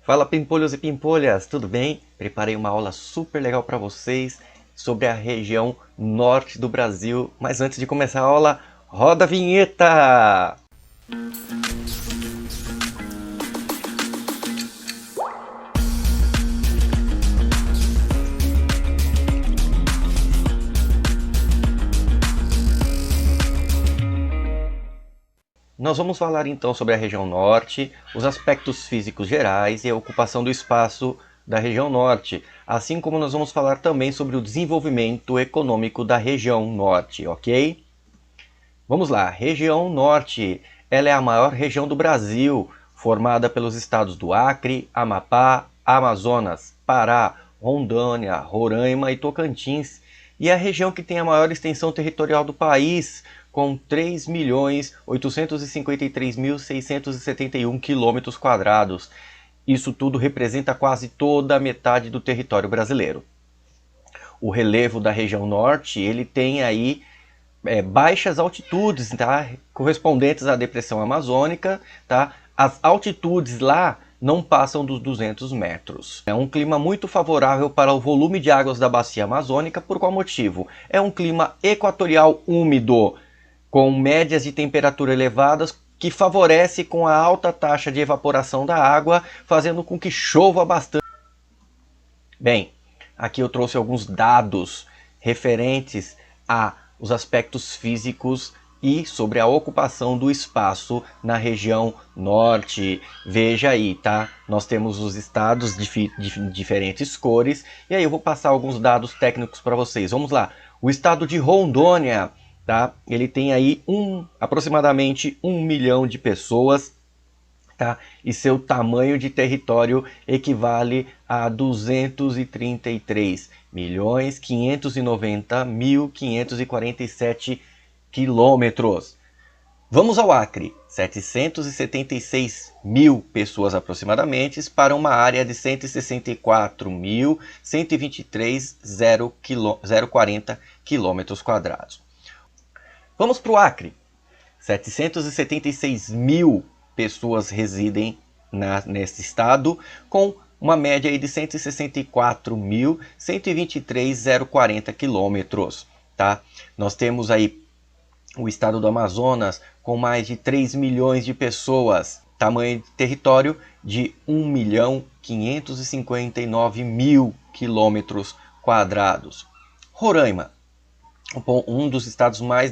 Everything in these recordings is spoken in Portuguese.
Fala pimpolhos e pimpolhas, tudo bem? Preparei uma aula super legal para vocês sobre a região norte do Brasil. Mas antes de começar a aula, roda a vinheta! Nós vamos falar então sobre a região norte, os aspectos físicos gerais e a ocupação do espaço da região norte, assim como nós vamos falar também sobre o desenvolvimento econômico da região norte, ok? Vamos lá, região norte, ela é a maior região do Brasil, formada pelos estados do Acre, Amapá, Amazonas, Pará, Rondônia, Roraima e Tocantins, e é a região que tem a maior extensão territorial do país, com 3.853.671 km². Isso tudo representa quase toda a metade do território brasileiro. O relevo da região norte, ele tem aí baixas altitudes, tá? Correspondentes à depressão amazônica, tá? As altitudes lá não passam dos 200 metros. É um clima muito favorável para o volume de águas da bacia amazônica. Por qual motivo? É um clima equatorial úmido, com médias de temperatura elevadas, que favorece com a alta taxa de evaporação da água, fazendo com que chova bastante. Bem, aqui eu trouxe alguns dados referentes aos aspectos físicos e sobre a ocupação do espaço na região norte. Veja aí, tá? Nós temos os estados de diferentes cores, e aí eu vou passar alguns dados técnicos para vocês. Vamos lá. O estado de Rondônia, tá? Ele tem aí aproximadamente 1 milhão de pessoas, tá? E seu tamanho de território equivale a 233.590.547 quilômetros. Vamos ao Acre, 776 mil pessoas aproximadamente, para uma área de 164.123.040 km². Vamos para o Acre, 776 mil pessoas residem neste estado, com uma média de 164.123.040 quilômetros. Tá? Nós temos aí o estado do Amazonas com mais de 3 milhões de pessoas, tamanho de território de 1.559.000 km². Roraima, um dos estados mais,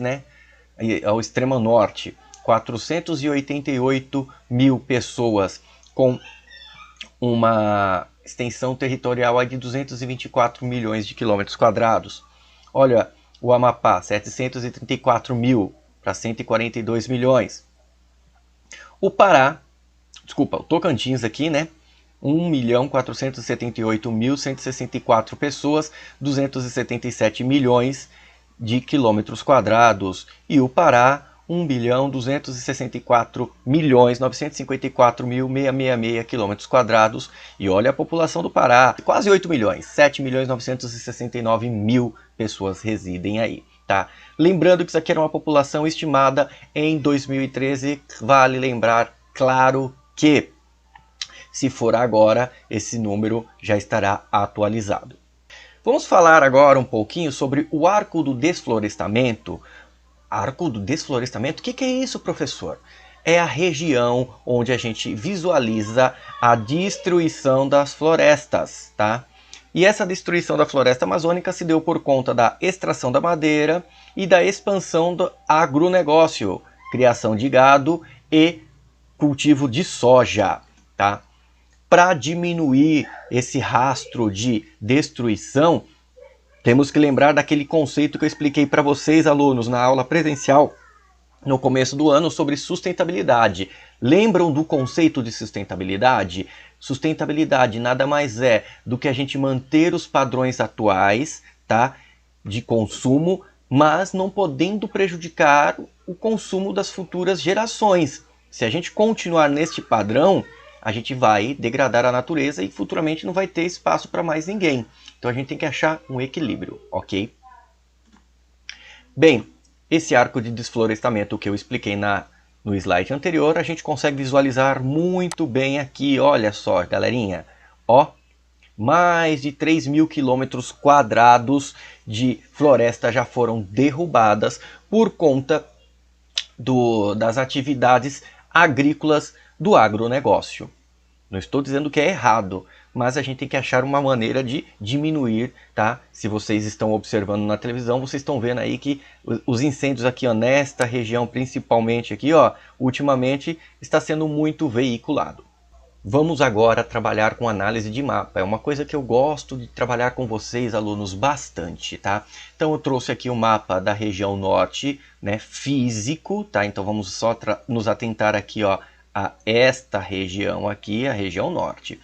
ao extremo norte, 488 mil pessoas, com uma extensão territorial de 224 milhões de km². Olha, o Amapá, 734 mil para 142 milhões. O Tocantins aqui, 1.478.164 pessoas, 277 milhões de km². E o Pará, 1.264.954.666 km². E olha a população do Pará, quase 8 milhões, 7.969.000 pessoas residem aí, tá? Lembrando que isso aqui era uma população estimada em 2013, vale lembrar, claro que se for agora, esse número já estará atualizado. Vamos falar agora um pouquinho sobre o Arco do Desflorestamento. Arco do Desflorestamento? O que é isso, professor? É a região onde a gente visualiza a destruição das florestas, tá? E essa destruição da floresta amazônica se deu por conta da extração da madeira e da expansão do agronegócio, criação de gado e cultivo de soja, tá? Para diminuir esse rastro de destruição, temos que lembrar daquele conceito que eu expliquei para vocês, alunos, na aula presencial no começo do ano sobre sustentabilidade. Lembram do conceito de sustentabilidade? Sustentabilidade nada mais é do que a gente manter os padrões atuais, tá, de consumo, mas não podendo prejudicar o consumo das futuras gerações. Se a gente continuar neste padrão, a gente vai degradar a natureza e futuramente não vai ter espaço para mais ninguém. Então a gente tem que achar um equilíbrio, ok? Bem, esse arco de desflorestamento que eu expliquei na no slide anterior, a gente consegue visualizar muito bem aqui, olha só, galerinha, ó, mais de 3.000 quilômetros quadrados de floresta já foram derrubadas por conta das atividades agrícolas do agronegócio. Não estou dizendo que é errado, mas a gente tem que achar uma maneira de diminuir, tá? Se vocês estão observando na televisão, vocês estão vendo aí que os incêndios aqui, ó, nesta região, principalmente aqui, ó, ultimamente está sendo muito veiculado. Vamos agora trabalhar com análise de mapa. É uma coisa que eu gosto de trabalhar com vocês, alunos, bastante, tá? Então eu trouxe aqui o mapa da região norte, né, físico, tá? Então vamos só nos atentar aqui, ó, a esta região aqui, a região norte.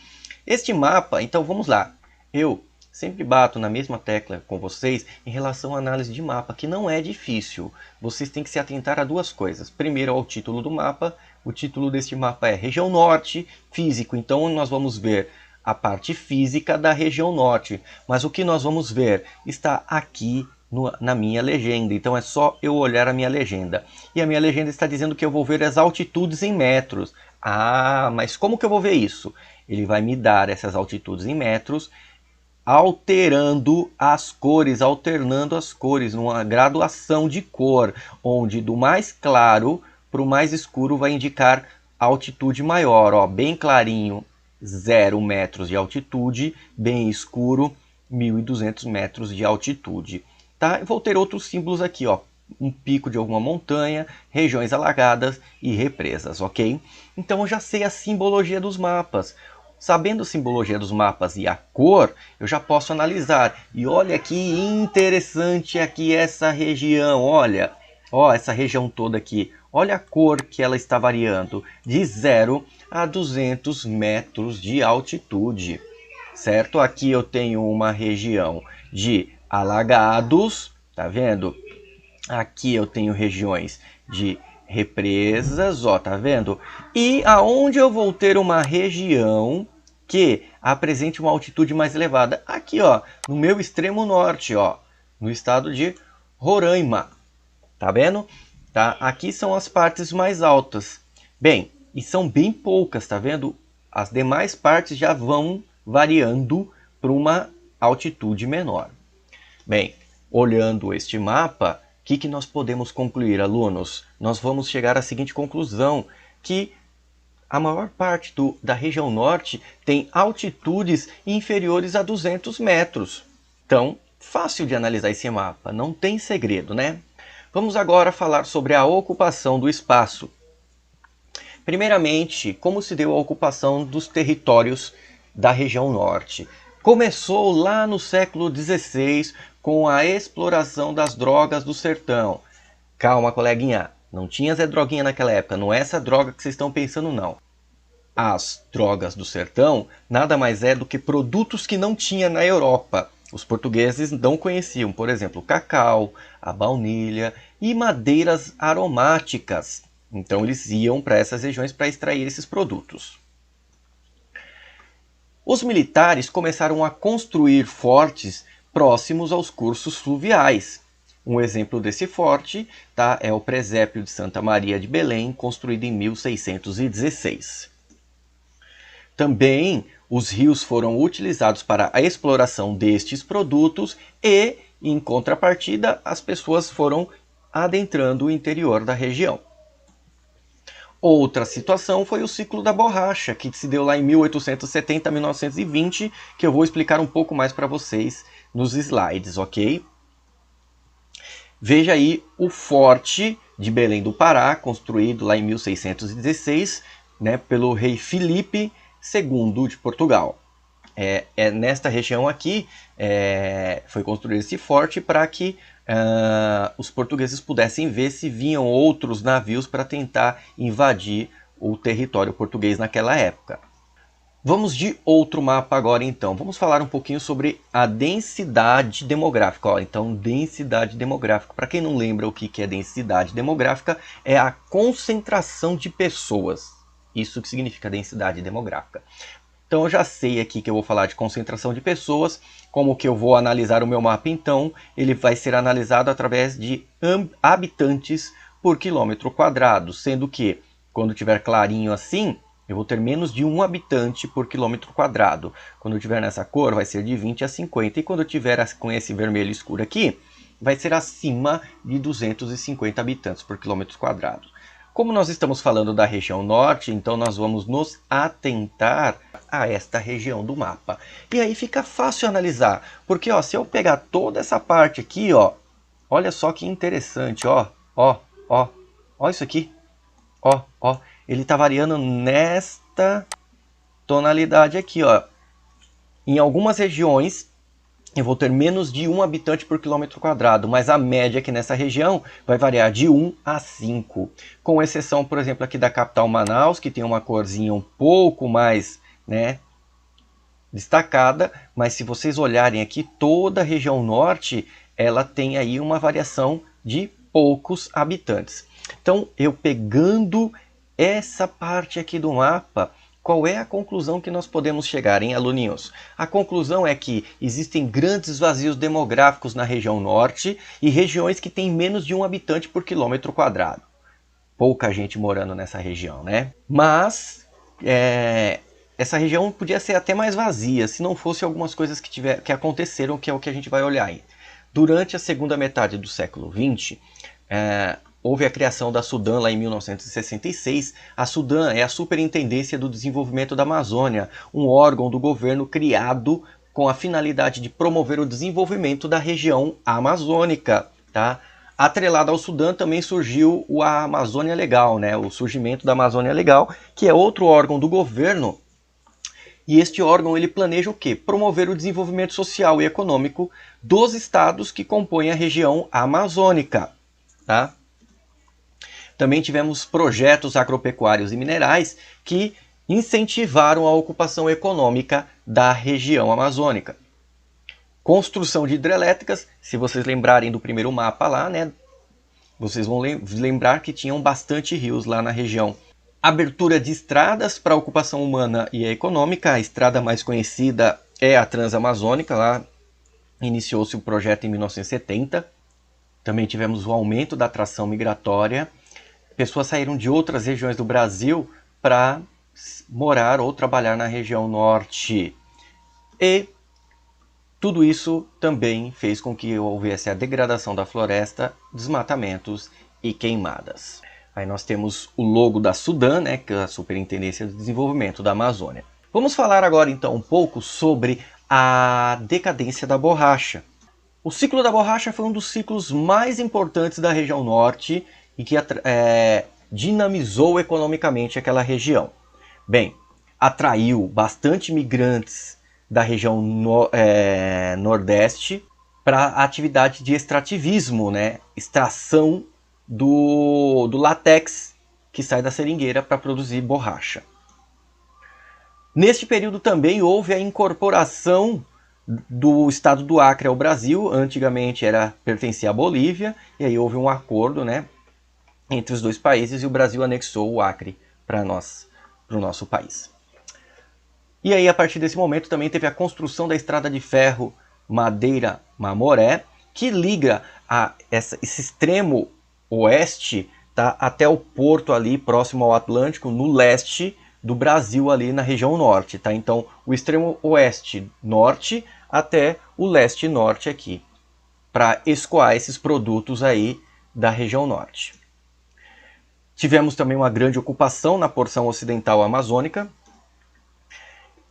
Este mapa, então vamos lá. Eu sempre bato na mesma tecla com vocês em relação à análise de mapa, que não é difícil. Vocês têm que se atentar a duas coisas. Primeiro ao título do mapa. O título deste mapa é Região Norte, Físico. Então nós vamos ver a parte física da região norte. Mas o que nós vamos ver está aqui na minha legenda. Então é só eu olhar a minha legenda. E a minha legenda está dizendo que eu vou ver as altitudes em metros. Ah, mas como que eu vou ver isso? Ele vai me dar essas altitudes em metros, alterando as cores, alternando as cores, numa graduação de cor, onde do mais claro para o mais escuro vai indicar altitude maior, ó, bem clarinho 0 metros de altitude, bem escuro 1.200 metros de altitude. Tá? Eu vou ter outros símbolos aqui, ó, um pico de alguma montanha, regiões alagadas e represas, ok? Então eu já sei a simbologia dos mapas. Sabendo a simbologia dos mapas e a cor, eu já posso analisar. E olha que interessante aqui essa região, olha, ó, essa região toda aqui. Olha a cor que ela está variando, de 0 a 200 metros de altitude, certo? Aqui eu tenho uma região de alagados, tá vendo? Aqui eu tenho regiões de represas, ó, tá vendo? E aonde eu vou ter uma região que apresente uma altitude mais elevada? Aqui, ó, no meu extremo norte, ó, no estado de Roraima, tá vendo? Tá? Aqui são as partes mais altas. Bem, e são bem poucas, tá vendo? As demais partes já vão variando para uma altitude menor. Bem, olhando este mapa, o que nós podemos concluir, alunos? Nós vamos chegar à seguinte conclusão, que a maior parte da região norte tem altitudes inferiores a 200 metros. Então, fácil de analisar esse mapa, não tem segredo, né? Vamos agora falar sobre a ocupação do espaço. Primeiramente, como se deu a ocupação dos territórios da região norte? Começou lá no século XVI com a exploração das drogas do sertão. Calma, coleguinha, não tinha Zé Droguinha naquela época, não é essa droga que vocês estão pensando não. As drogas do sertão nada mais é do que produtos que não tinha na Europa. Os portugueses não conheciam, por exemplo, o cacau, a baunilha e madeiras aromáticas. Então eles iam para essas regiões para extrair esses produtos. Os militares começaram a construir fortes próximos aos cursos fluviais. Um exemplo desse forte, tá, é o presépio de Santa Maria de Belém, construído em 1616. Também os rios foram utilizados para a exploração destes produtos e, em contrapartida, as pessoas foram adentrando o interior da região. Outra situação foi o ciclo da borracha, que se deu lá em 1870 a 1920, que eu vou explicar um pouco mais para vocês nos slides, ok? Veja aí o Forte de Belém do Pará, construído lá em 1616, né, pelo rei Filipe II de Portugal. Nesta região aqui foi construído esse forte para que os portugueses pudessem ver se vinham outros navios para tentar invadir o território português naquela época. Vamos de outro mapa agora então. Vamos falar um pouquinho sobre a densidade demográfica. Ó, então, densidade demográfica. Para quem não lembra o que é densidade demográfica, é a concentração de pessoas. Isso que significa densidade demográfica. Então eu já sei aqui que eu vou falar de concentração de pessoas. Como que eu vou analisar o meu mapa então? Ele vai ser analisado através de habitantes por quilômetro quadrado, sendo que quando tiver clarinho assim, eu vou ter menos de 1 habitante por quilômetro quadrado. Quando tiver nessa cor, vai ser de 20 a 50. E quando tiver com esse vermelho escuro aqui, vai ser acima de 250 habitantes por quilômetro quadrado. Como nós estamos falando da região norte, então nós vamos nos atentar a esta região do mapa. E aí fica fácil analisar, porque ó, se eu pegar toda essa parte aqui, ó, olha só que interessante, ó, ó isso aqui, ó, ele está variando nesta tonalidade aqui, ó. Em algumas regiões eu vou ter menos de 1 habitante por quilômetro quadrado, mas a média aqui nessa região vai variar de 1 a 5. Com exceção, por exemplo, aqui da capital Manaus, que tem uma corzinha um pouco mais, né, destacada, mas se vocês olharem aqui, toda a região norte, ela tem aí uma variação de poucos habitantes. Então, eu pegando essa parte aqui do mapa, qual é a conclusão que nós podemos chegar, hein, aluninhos? A conclusão é que existem grandes vazios demográficos na região norte e regiões que têm menos de 1 habitante por quilômetro quadrado. Pouca gente morando nessa região, né? Mas essa região podia ser até mais vazia se não fosse algumas coisas que aconteceram, que é o que a gente vai olhar aí. Durante a segunda metade do século XX, houve a criação da Sudan lá em 1966. A Sudan é a Superintendência do Desenvolvimento da Amazônia, um órgão do governo criado com a finalidade de promover o desenvolvimento da região amazônica. Tá? Atrelado ao Sudã também surgiu a Amazônia Legal, né? O surgimento da Amazônia Legal, que é outro órgão do governo. E este órgão ele planeja o quê? Promover o desenvolvimento social e econômico dos estados que compõem a região amazônica. Tá? Também tivemos projetos agropecuários e minerais que incentivaram a ocupação econômica da região amazônica. Construção de hidrelétricas, se vocês lembrarem do primeiro mapa lá, né, vocês vão lembrar que tinham bastante rios lá na região. Abertura de estradas para a ocupação humana e econômica, a estrada mais conhecida é a Transamazônica, lá iniciou-se o projeto em 1970. Também tivemos o aumento da atração migratória. Pessoas saíram de outras regiões do Brasil para morar ou trabalhar na região norte. E tudo isso também fez com que houvesse a degradação da floresta, desmatamentos e queimadas. Aí nós temos o logo da Sudan, né, que é a Superintendência do Desenvolvimento da Amazônia. Vamos falar agora então um pouco sobre a decadência da borracha. O ciclo da borracha foi um dos ciclos mais importantes da região norte e que dinamizou economicamente aquela região. Bem, atraiu bastante imigrantes da região nordeste para a atividade de extrativismo, né? Extração do látex que sai da seringueira para produzir borracha. Neste período também houve a incorporação do estado do Acre ao Brasil. Antigamente pertencia à Bolívia, e aí houve um acordo, né, entre os dois países, e o Brasil anexou o Acre para o nosso país. E aí, a partir desse momento, também teve a construção da estrada de ferro Madeira-Mamoré, que liga esse extremo oeste, tá, até o porto ali próximo ao Atlântico, no leste do Brasil, ali na região norte. Tá? Então, o extremo oeste-norte até o leste-norte aqui, para escoar esses produtos aí da região norte. Tivemos também uma grande ocupação na porção ocidental amazônica.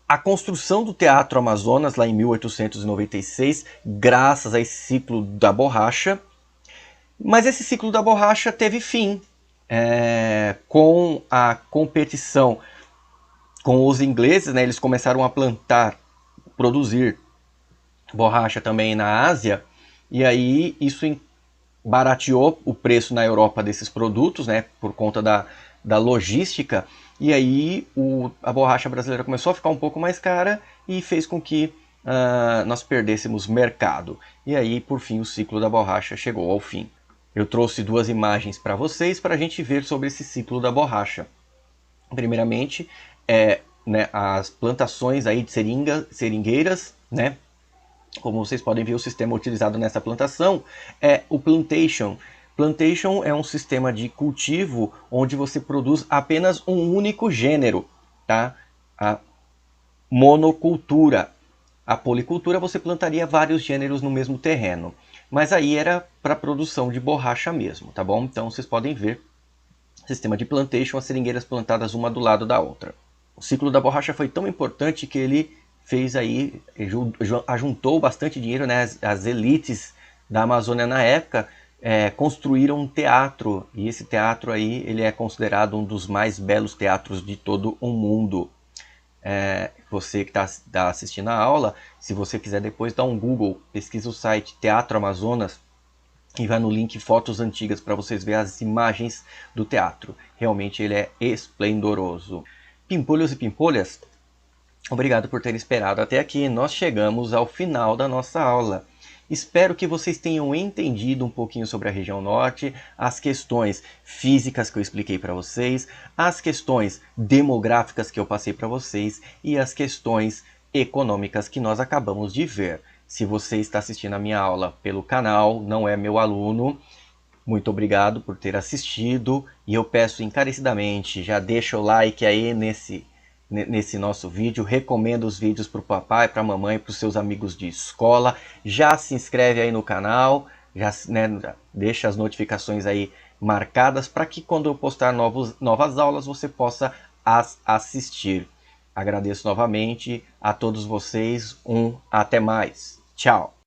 A construção do Teatro Amazonas, lá em 1896, graças a esse ciclo da borracha. Mas esse ciclo da borracha teve fim com a competição com os ingleses, né? Eles começaram a produzir borracha também na Ásia, e aí isso barateou o preço na Europa desses produtos, né? Por conta da logística, e aí a borracha brasileira começou a ficar um pouco mais cara e fez com que nós perdêssemos mercado. E aí, por fim, o ciclo da borracha chegou ao fim. Eu trouxe duas imagens para vocês para a gente ver sobre esse ciclo da borracha. Primeiramente, né, as plantações aí de seringueiras, né? Como vocês podem ver, o sistema utilizado nessa plantação é o plantation, Plantation é um sistema de cultivo onde você produz apenas um único gênero, tá? A monocultura. A policultura você plantaria vários gêneros no mesmo terreno, mas aí era para produção de borracha mesmo, tá bom? Então vocês podem ver sistema de plantation, as seringueiras plantadas uma do lado da outra. O ciclo da borracha foi tão importante que ele fez aí, ajuntou bastante dinheiro, né? As elites da Amazônia na época construíram um teatro, e esse teatro aí ele é considerado um dos mais belos teatros de todo o mundo. Você que está assistindo a aula, se você quiser depois dar um Google, pesquisa o site Teatro Amazonas e vai no link fotos antigas para vocês verem as imagens do teatro. Realmente ele é esplendoroso. Pimpolhos e pimpolhas, obrigado por terem esperado até aqui. Nós chegamos ao final da nossa aula. Espero que vocês tenham entendido um pouquinho sobre a região norte, as questões físicas que eu expliquei para vocês, as questões demográficas que eu passei para vocês e as questões econômicas que nós acabamos de ver. Se você está assistindo a minha aula pelo canal, não é meu aluno, muito obrigado por ter assistido e eu peço encarecidamente, já deixa o like aí nesse nosso vídeo, recomenda os vídeos para o papai, para a mamãe, para os seus amigos de escola, já se inscreve aí no canal, já deixa as notificações aí marcadas para que quando eu postar novas aulas você possa assistir. Agradeço novamente a todos vocês, até mais, tchau!